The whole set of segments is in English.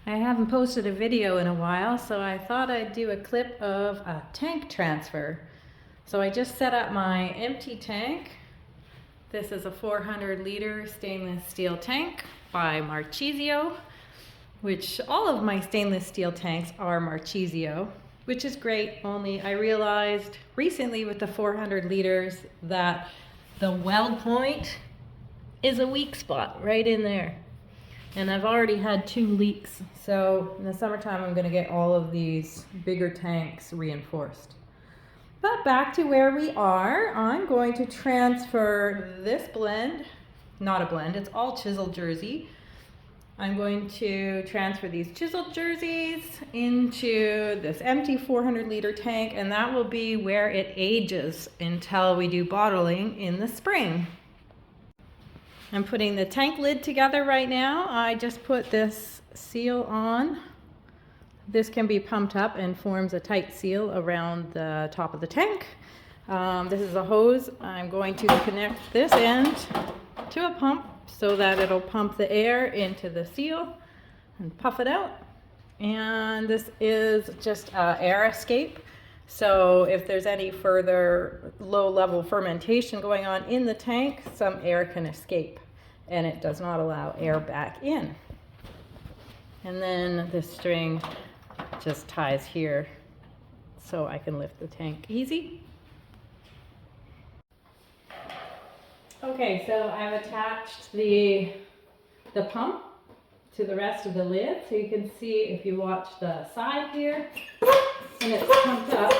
I haven't posted a video in a while, so I thought I'd do a clip of a tank transfer. So I just set up my empty tank. This is a 400-liter stainless steel tank by Chisel, which all of my stainless steel tanks are Chisel, which is great, only I realized recently with the 400 liters that the weld point is a weak spot right in there. And I've already had 2 leaks, so in the summertime I'm going to get all of these bigger tanks reinforced. But back to where we are, I'm going to transfer this blend, not a blend, it's all chiseled jersey. I'm going to transfer these chiseled jerseys into this empty 400-liter tank, and that will be where it ages until we do bottling in the spring. I'm putting the tank lid together right now. I just put this seal on. This can be pumped up and forms a tight seal around the top of the tank. This is a hose. I'm going to connect this end to a pump so that it'll pump the air into the seal and puff it out. And this is just air escape. So if there's any further low-level fermentation going on in the tank, some air can escape, and it does not allow air back in. And then this string just ties here so I can lift the tank easy. Okay, so I've attached the pump to the rest of the lid, so you can see if you watch the side here, and it's pumped up.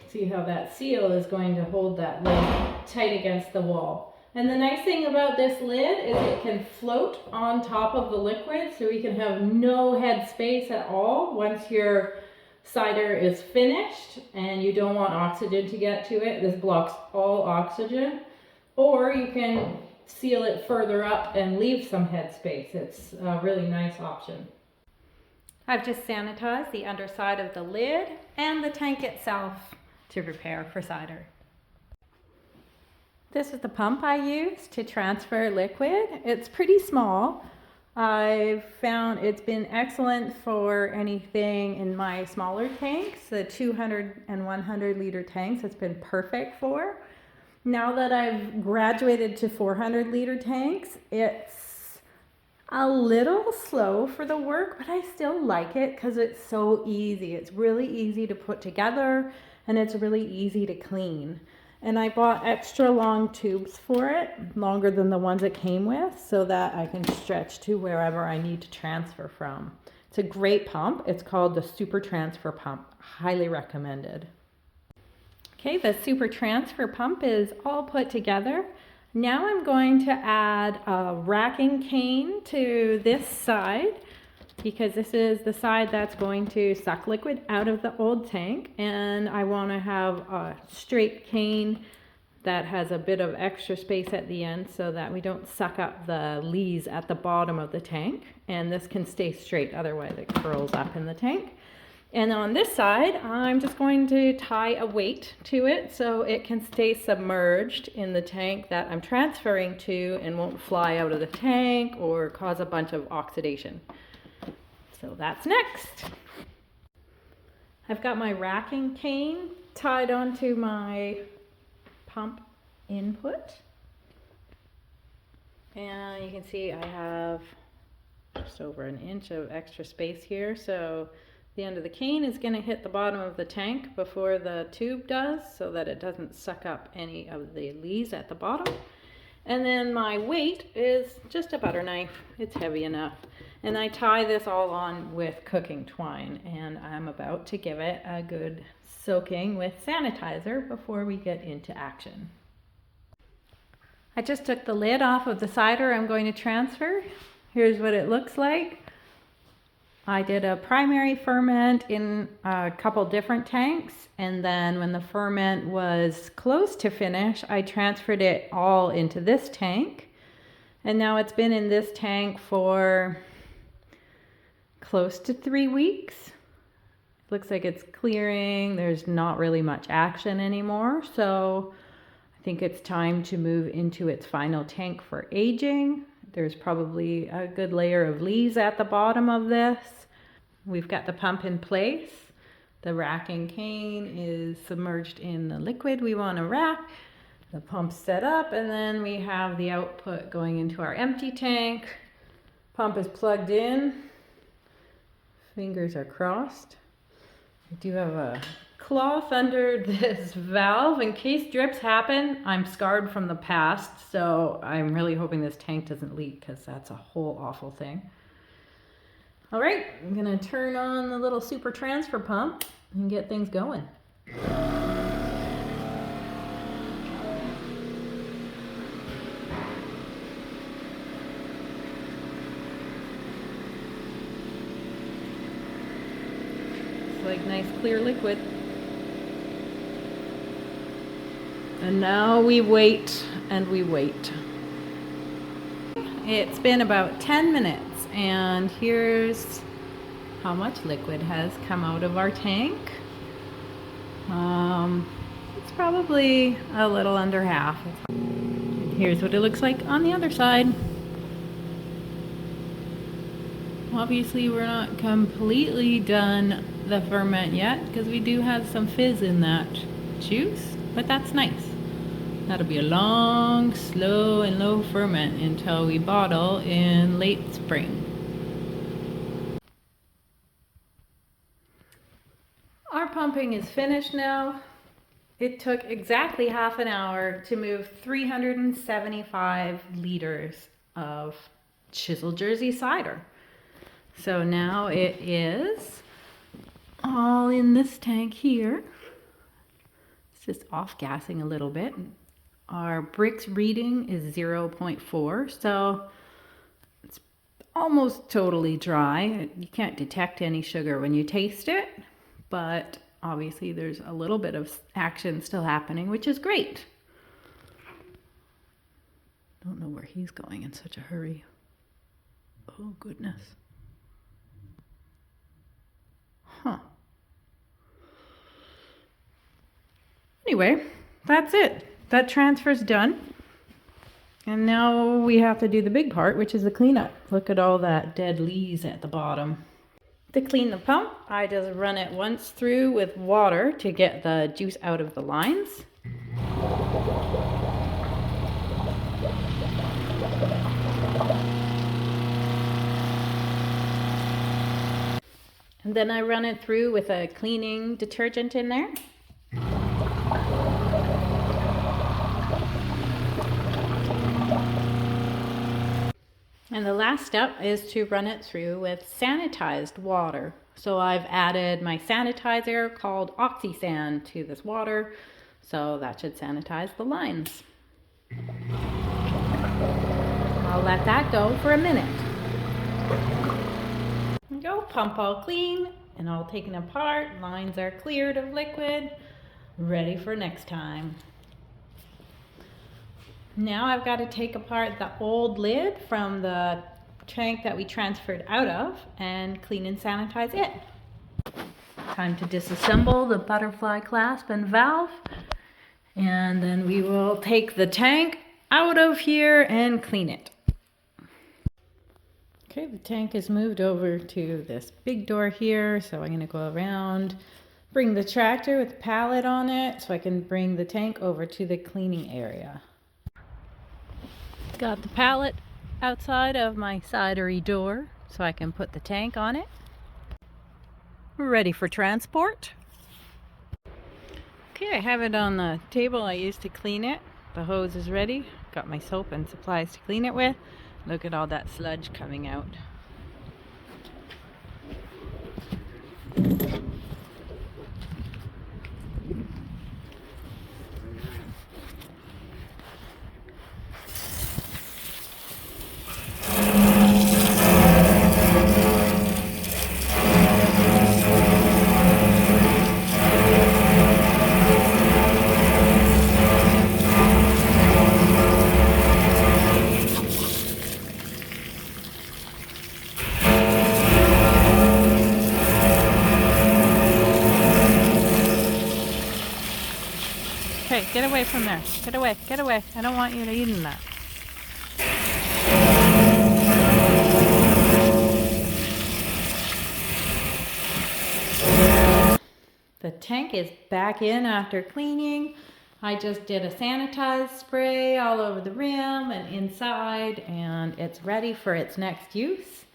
See how that seal is going to hold that lid tight against the wall. And the nice thing about this lid is it can float on top of the liquid, so we can have no head space at all once your cider is finished and you don't want oxygen to get to it. This blocks all oxygen. Or you can seal it further up and leave some head space. It's a really nice option. I've just sanitized the underside of the lid and the tank itself to prepare for cider. This is the pump I use to transfer liquid. It's pretty small. I've found it's been excellent for anything in my smaller tanks, the 200 and 100 liter tanks. It's been perfect for. Now that I've graduated to 400 liter tanks, it's a little slow for the work, but I still like it because it's so easy. It's really easy to put together and it's really easy to clean. And I bought extra long tubes for it, longer than the ones it came with, so that I can stretch to wherever I need to transfer from. It's a great pump. It's called the Super Transfer Pump. Highly recommended. Okay, the Super Transfer Pump is all put together. Now I'm going to add a racking cane to this side, because this is the side that's going to suck liquid out of the old tank, and I want to have a straight cane that has a bit of extra space at the end so that we don't suck up the lees at the bottom of the tank, and this can stay straight, otherwise it curls up in the tank. And on this side I'm just going to tie a weight to it so it can stay submerged in the tank that I'm transferring to and won't fly out of the tank or cause a bunch of oxidation. So that's next. I've got my racking cane tied onto my pump input. And you can see I have just over an inch of extra space here. So the end of the cane is going to hit the bottom of the tank before the tube does, so that it doesn't suck up any of the lees at the bottom. And then my weight is just a butter knife. It's heavy enough. And I tie this all on with cooking twine, and I'm about to give it a good soaking with sanitizer before we get into action. I just took the lid off of the cider I'm going to transfer. Here's what it looks like. I did a primary ferment in a couple different tanks, and then when the ferment was close to finish, I transferred it all into this tank. And now it's been in this tank for close to 3 weeks. Looks like it's clearing. There's not really much action anymore, so I think it's time to move into its final tank for aging. There's probably a good layer of leaves at the bottom of this. We've got the pump in place. The racking cane is submerged in the liquid we want to rack. The pump's set up, and then we have the output going into our empty tank. Pump is plugged in. Fingers are crossed. I do have a cloth under this valve in case drips happen. I'm scarred from the past, so I'm really hoping this tank doesn't leak because that's a whole awful thing. All right, I'm gonna turn on the little super transfer pump and get things going. It's like nice clear liquid. And now we wait and we wait. It's been about 10 minutes and here's how much liquid has come out of our tank. It's probably a little under half. And here's what it looks like on the other side. Obviously we're not completely done the ferment yet because we do have some fizz in that juice, but that's nice. That'll be a long, slow, and low ferment until we bottle in late spring. Our pumping is finished now. It took exactly half an hour to move 375 liters of Chisel Jersey cider. So now it is all in this tank here. It's just off-gassing a little bit. Our Brix reading is 0.4, so it's almost totally dry. You can't detect any sugar when you taste it, but obviously there's a little bit of action still happening, which is great. Don't know where he's going in such a hurry. Oh, goodness. Huh. Anyway, that's it. That transfer's done. And now we have to do the big part, which is the cleanup. Look at all that dead leaves at the bottom. To clean the pump, I just run it once through with water to get the juice out of the lines. And then I run it through with a cleaning detergent in there. And the last step is to run it through with sanitized water. So I've added my sanitizer called OxySan to this water, so that should sanitize the lines. I'll let that go for a minute. Go, pump all clean and all taken apart. Lines are cleared of liquid, ready for next time. Now I've got to take apart the old lid from the tank that we transferred out of and clean and sanitize it. Time to disassemble the butterfly clasp and valve, and then we will take the tank out of here and clean it. Okay, the tank is moved over to this big door here, so I'm going to go around, bring the tractor with the pallet on it so I can bring the tank over to the cleaning area. Got the pallet outside of my cidery door so I can put the tank on it. We're ready for transport. Okay, I have it on the table I used to clean it. The hose is ready. Got my soap and supplies to clean it with. Look at all that sludge coming out. away from there. Get away, get away. I don't want you to eat in that. The tank is back in after cleaning. I just did a sanitized spray all over the rim and inside, and it's ready for its next use.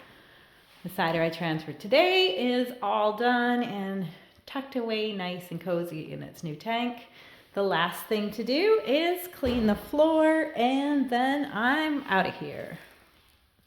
The cider I transferred today is all done and tucked away nice and cozy in its new tank. The last thing to do is clean the floor, and then I'm out of here.